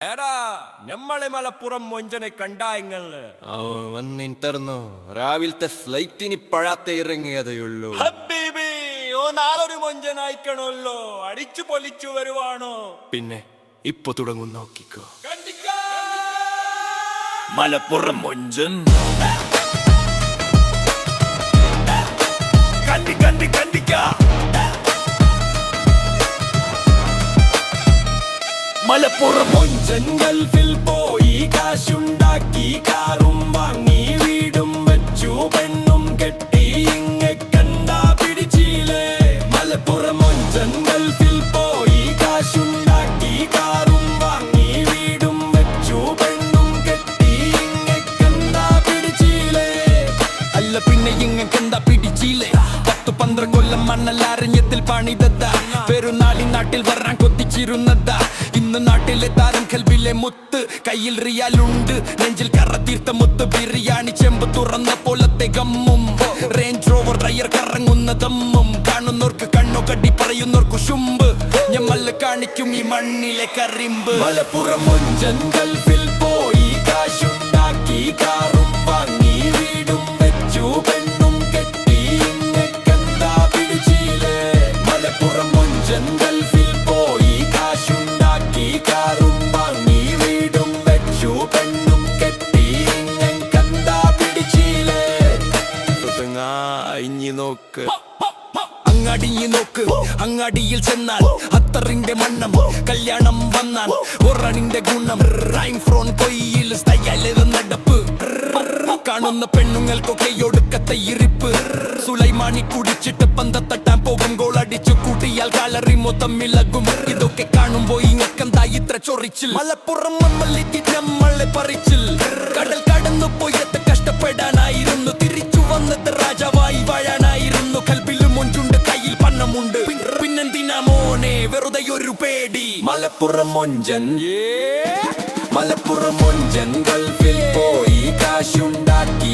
എടാ നമ്മളെ മലപ്പുറം മൊഞ്ചനെ കണ്ടായങ്ങള് വന്നിട്ടർന്നു രാവിലത്തെ ഫ്ലൈറ്റിന് പഴാത്തെ ഇറങ്ങിയതേയുള്ളൂ. ഹബീബി ഓ നാളൊരു മൊഞ്ചനായിക്കണല്ലോ, അടിച്ചു പൊലിച്ചു വരുവാണോ? പിന്നെ ഇപ്പൊ തുടങ്ങും, നോക്കിക്കോ. മലപ്പുറം മൊഞ്ചൻ കണ്ടി കണ്ടി കണ്ടിക്ക. മലപ്പുറം മൊഞ്ചൻ ഗൾഫിൽ പോയി കാശുണ്ടാക്കി, കാറും വാങ്ങി വീടും വെച്ചു, പെണ്ണും കെട്ടി, ഇങ്ങെ കണ്ടാ പിടിച്ചില്ലേ. മലപ്പുറം മൊഞ്ചൻ ഗൾഫിൽ പോയി കാശുണ്ടാക്കി, കാറും വാങ്ങി വീടും വെച്ചു, പെണ്ണും കെട്ടി, ഇങ്ങെ കണ്ടാ പിടിച്ചില്ലേ. അല്ല പിന്നെ ഇങ്ങക്കെന്താ പിടിച്ചില്ലേ? 10-12 കൊല്ലം മണ്ണല്ലാരണ്യത്തിൽ പണിതതാ, പെരുന്നാളിൻ നാട്ടിൽ വരാൻ കൊത്തിച്ചിരുന്നതാ. ഇന്ന് നാട്ടിലെ താരം കൽബിലെ മുത്ത്, കയ്യിൽ റിയാലുണ്ട്, നെഞ്ചിൽ കറ തീർത്ത മുത്ത്. ബിരിയാണി ചെമ്പ് തുറന്ന പോലത്തെ ഗമ്മും, റേഞ്ച് റോവർ ടയർ കറങ്ങുന്ന ദമ്മും. കാണുന്നോർക്ക് കണ്ണുകടി, പറയുന്നോർക്ക് ശുംബ്. ഞമ്മല് കാണിക്കും ഈ മണ്ണിലെ കരിമ്പ്. മലപ്പുറം മൊഞ്ചൻ ഗൾഫിൽ പോയി കാശുണ്ടാക്കി, കാറും വാങ്ങി വീടും വെച്ചു, പെണ്ണും കെട്ടി, ഇങ്ങെ കണ്ടാ പിടിച്ചില്ലേ. മലപ്പുറം മൊഞ്ചൻ ഗൾഫിൽ പോയി കാശുണ്ടാക്കി, കാറും വാങ്ങി വീടും വെച്ചു, പെണ്ണും കെട്ടി, ഇങ്ങെ കണ്ടാ പിടിച്ചില്ലേ. ഇഞ്ഞി നോക്ക്, അങ്ങാടിഞ്ഞി നോക്ക്. അങ്ങാടിയിൽ ചെന്നാൽ അത്തറിന്റെ മണ്ണം, കല്യാണം വന്നാൽ ഒറണിന്റെ ഗുണം. റൈം ഫ്രോൺ കൊയ്യിൽ സ്റ്റൈലിൽ നടപ്പ്, കാണുന്ന പെണ്ണുങ്ങൾക്കൊക്കെ ഒടുക്കത്തെ ഇരിപ്പ്. സുലൈമാനി കുടിച്ചിട്ട് പന്തത്തട്ടാൻ പോകും, ഗോളടിച്ചു കൂട്ടിയാൽ കാലറി മൊത്തം ഇളകും. ഇതൊക്കെ കാണുമ്പോ ഇങ്ങക്കെന്താ ഇത്ര ചൊറിച്ചിൽ? മലപ്പുറം നമ്മളെ പറിച്ചിൽ. കടൽ കടന്നു പോയത് കഷ്ടപ്പെടാനായിരുന്നു, തിരിച്ചു വന്നത് രാജാവായി വാഴാനായിരുന്നു. കൽബിലും മൊഞ്ചുണ്ട്, കയ്യിൽ പണമുണ്ട്, പിന്നെന്തിനാ മോനെ വെറുതെ ഒരു പേടി? മലപ്പുറം മൊഞ്ചൻ, മലപ്പുറം മൊഞ്ചൻ ഗൾഫിൽ പോയി കാശുണ്ടാക്കി,